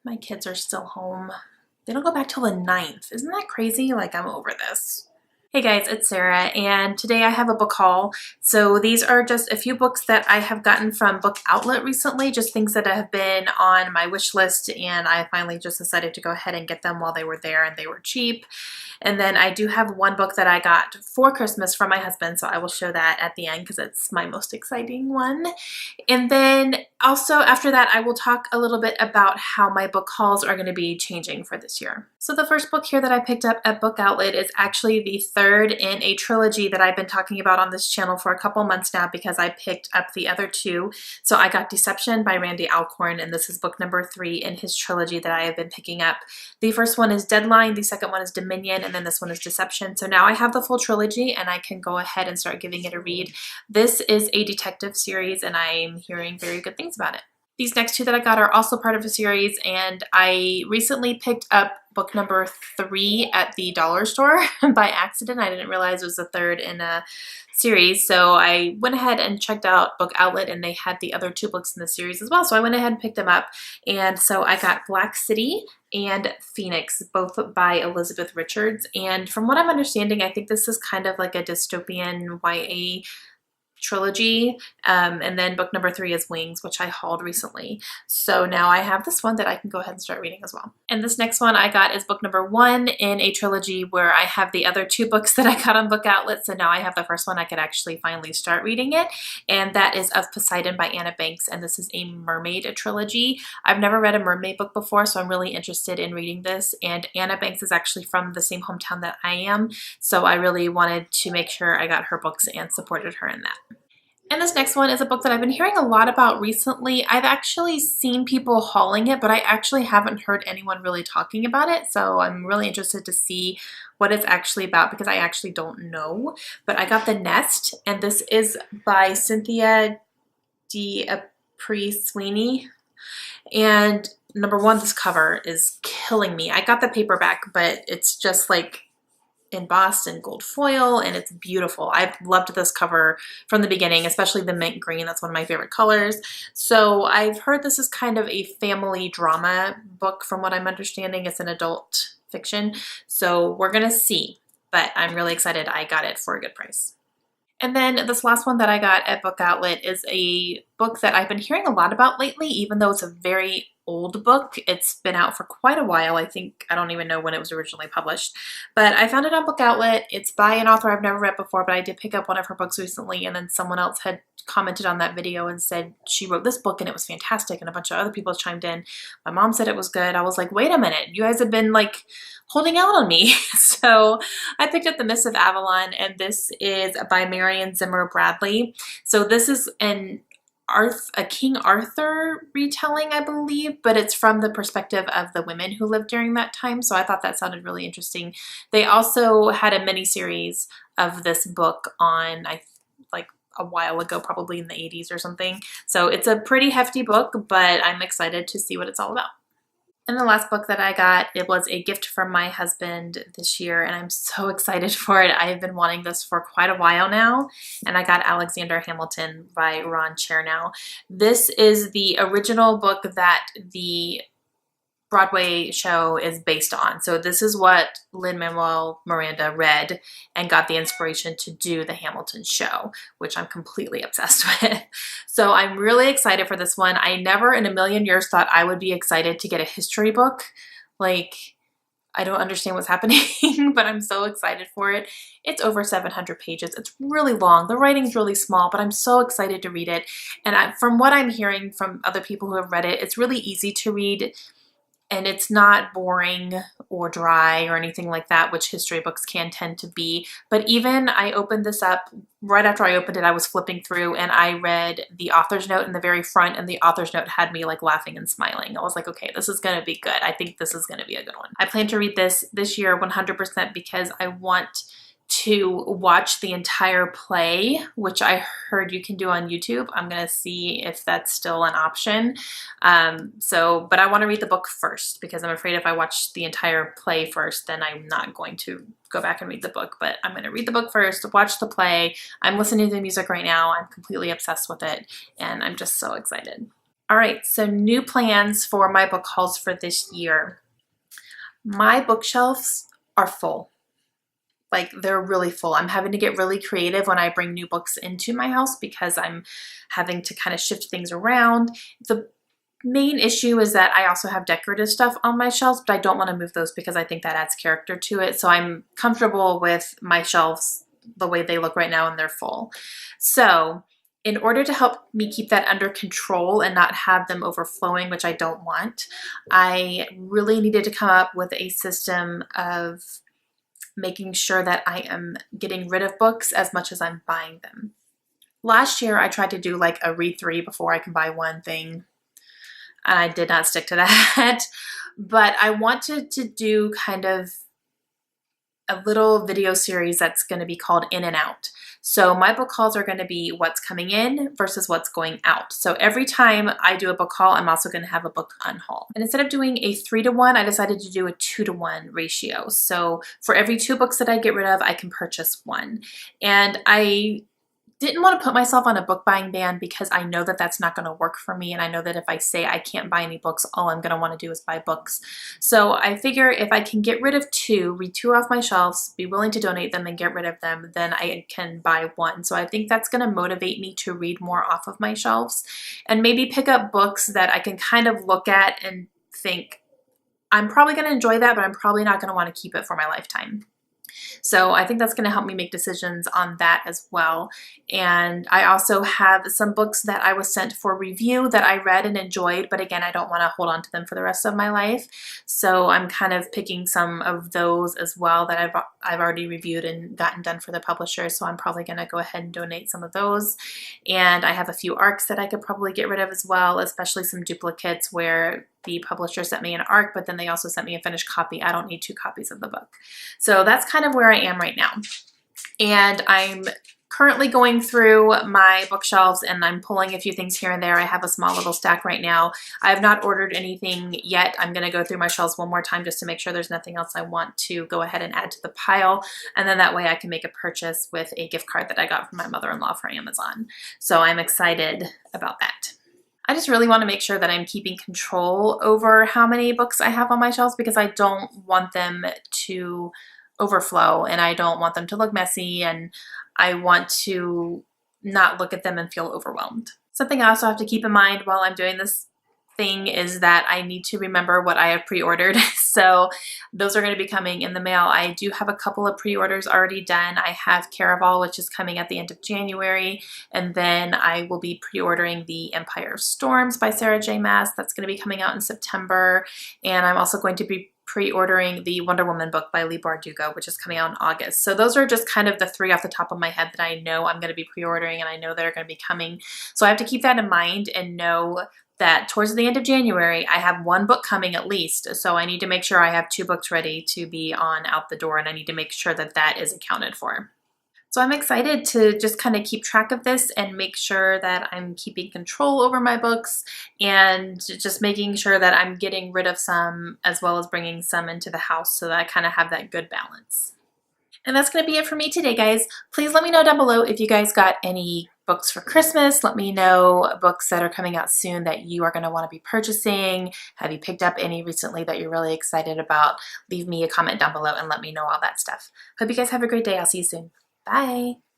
My kids are still home. They don't go back till the 9th. Isn't that crazy? Like, I'm over this. Hey guys, it's Sarah, and today I have a book haul. So these are just a few books that I have gotten from Book Outlet recently, just things that have been on my wish list, and I finally just decided to go ahead and get them while they were there and they were cheap. And then I do have one book that I got for Christmas from my husband, so I will show that at the end because it's my most exciting one. And then also after that, I will talk a little bit about how my book hauls are going to be changing for this year. So the first book here that I picked up at Book Outlet is actually the third in a trilogy that I've been talking about on this channel for a couple months now because I picked up the other two. So I got Deception by Randy Alcorn, and this is book number 3 in his trilogy that I have been picking up. The first one is Deadline, the second one is Dominion, and then this one is Deception. So now I have the full trilogy and I can go ahead and start giving it a read. This is a detective series and I'm hearing very good things about it. These next two that I got are also part of a series, and I recently picked up book number 3 at the dollar store by accident. I didn't realize it was the third in a series, so I went ahead and checked out Book Outlet and they had the other 2 books in the series as well, so I went ahead and picked them up. And so I got Black City and Phoenix, both by Elizabeth Richards, and from what I'm understanding, I think this is kind of like a dystopian YA trilogy, and then book number 3 is Wings, which I hauled recently. So now I have this one that I can go ahead and start reading as well. And this next one I got is book number 1 in a trilogy where I have the other 2 books that I got on Book Outlet, so now I have the first one. I could actually finally start reading it, and that is Of Poseidon by Anna Banks, and this is a mermaid trilogy. I've never read a mermaid book before, so I'm really interested in reading this, and Anna Banks is actually from the same hometown that I am, so I really wanted to make sure I got her books and supported her in that. And this next one is a book that I've been hearing a lot about recently. I've actually seen people hauling it, but I actually haven't heard anyone really talking about it. So I'm really interested to see what it's actually about because I actually don't know. But I got The Nest, and this is by Cynthia D'Aprix Sweeney. And number one, this cover is killing me. I got the paperback, but it's just like embossed in gold foil and it's beautiful. I've loved this cover from the beginning, especially the mint green. That's one of my favorite colors. So I've heard this is kind of a family drama book from what I'm understanding. It's an adult fiction. So we're gonna see, but I'm really excited I got it for a good price. And then this last one that I got at Book Outlet is a book that I've been hearing a lot about lately, even though it's a very old book. It's been out for quite a while. I don't even know when it was originally published, but I found it on Book Outlet. It's by an author I've never read before, but I did pick up one of her books recently, and then someone else had commented on that video and said she wrote this book and it was fantastic, and a bunch of other people chimed in. My mom said it was good. I was like, wait a minute, you guys have been like holding out on me. So I picked up The Mists of Avalon, and this is by Marion Zimmer Bradley. So this is a King Arthur retelling, I believe, but it's from the perspective of the women who lived during that time. So I thought that sounded really interesting. They also had a mini-series of this book on, like a while ago, probably in the 80s or something. So it's a pretty hefty book, but I'm excited to see what it's all about. And the last book that I got, it was a gift from my husband this year, and I'm so excited for it. I've been wanting this for quite a while now, and I got Alexander Hamilton by Ron Chernow. This is the original book that the Broadway show is based on. So this is what Lin-Manuel Miranda read and got the inspiration to do the Hamilton show, which I'm completely obsessed with. So I'm really excited for this one. I never in a million years thought I would be excited to get a history book. Like, I don't understand what's happening, but I'm so excited for it. It's over 700 pages. It's really long. The writing's really small, but I'm so excited to read it. And from what I'm hearing from other people who have read it, it's really easy to read. And it's not boring or dry or anything like that, which history books can tend to be. But even I opened this up, right after I opened it, I was flipping through and I read the author's note in the very front, and the author's note had me like laughing and smiling. I was like, okay, this is gonna be good. I think this is gonna be a good one. I plan to read this year 100% because I want to watch the entire play, which I heard you can do on YouTube. I'm gonna see if that's still an option. But I want to read the book first because I'm afraid if I watch the entire play first, then I'm not going to go back and read the book. But I'm gonna read the book first, watch the play. I'm listening to the music right now. I'm completely obsessed with it, and I'm just so excited. All right, so new plans for my book hauls for this year. My bookshelves are full. Like, they're really full. I'm having to get really creative when I bring new books into my house because I'm having to kind of shift things around. The main issue is that I also have decorative stuff on my shelves, but I don't want to move those because I think that adds character to it. So I'm comfortable with my shelves the way they look right now, and they're full. So in order to help me keep that under control and not have them overflowing, which I don't want, I really needed to come up with a system of making sure that I am getting rid of books as much as I'm buying them. Last year, I tried to do like a read 3 before I can buy one thing, and I did not stick to that. But I wanted to do kind of a little video series that's going to be called In and Out. So my book hauls are going to be what's coming in versus what's going out. So every time I do a book haul, I'm also going to have a book unhaul. And instead of doing a 3-to-1, I decided to do a 2-to-1 ratio. So for every 2 books that I get rid of, I can purchase 1. And I didn't want to put myself on a book buying ban because I know that that's not going to work for me, and I know that if I say I can't buy any books, all I'm going to want to do is buy books. So I figure if I can get rid of 2, read 2 off my shelves, be willing to donate them and get rid of them, then I can buy 1. So I think that's going to motivate me to read more off of my shelves and maybe pick up books that I can kind of look at and think, I'm probably going to enjoy that, but I'm probably not going to want to keep it for my lifetime. So I think that's going to help me make decisions on that as well. And I also have some books that I was sent for review that I read and enjoyed, but again, I don't want to hold on to them for the rest of my life. So I'm kind of picking some of those as well that I've already reviewed and gotten done for the publisher. So I'm probably going to go ahead and donate some of those. And I have a few ARCs that I could probably get rid of as well, especially some duplicates where the publisher sent me an ARC, but then they also sent me a finished copy. I don't need 2 copies of the book. So that's kind of where I am right now. And I'm currently going through my bookshelves and I'm pulling a few things here and there. I have a small little stack right now. I have not ordered anything yet. I'm going to go through my shelves one more time just to make sure there's nothing else I want to go ahead and add to the pile. And then that way I can make a purchase with a gift card that I got from my mother-in-law for Amazon. So I'm excited about that. I just really want to make sure that I'm keeping control over how many books I have on my shelves because I don't want them to overflow and I don't want them to look messy, and I want to not look at them and feel overwhelmed. Something I also have to keep in mind while I'm doing this thing is that I need to remember what I have pre-ordered. So those are going to be coming in the mail. I do have a couple of pre-orders already done. I have Caraval, which is coming at the end of January, and then I will be pre-ordering The Empire of Storms by Sarah J. Maas. That's going to be coming out in September, and I'm also going to be pre-ordering the Wonder Woman book by Leigh Bardugo, which is coming out in August. So those are just kind of the 3 off the top of my head that I know I'm going to be pre-ordering and I know that are going to be coming. So I have to keep that in mind and know that towards the end of January, I have 1 book coming at least. So I need to make sure I have 2 books ready to be on out the door, and I need to make sure that that is accounted for. So I'm excited to just kind of keep track of this and make sure that I'm keeping control over my books and just making sure that I'm getting rid of some as well as bringing some into the house so that I kind of have that good balance. And that's going to be it for me today, guys. Please let me know down below if you guys got any books for Christmas. Let me know books that are coming out soon that you are going to want to be purchasing. Have you picked up any recently that you're really excited about? Leave me a comment down below and let me know all that stuff. Hope you guys have a great day. I'll see you soon. Bye.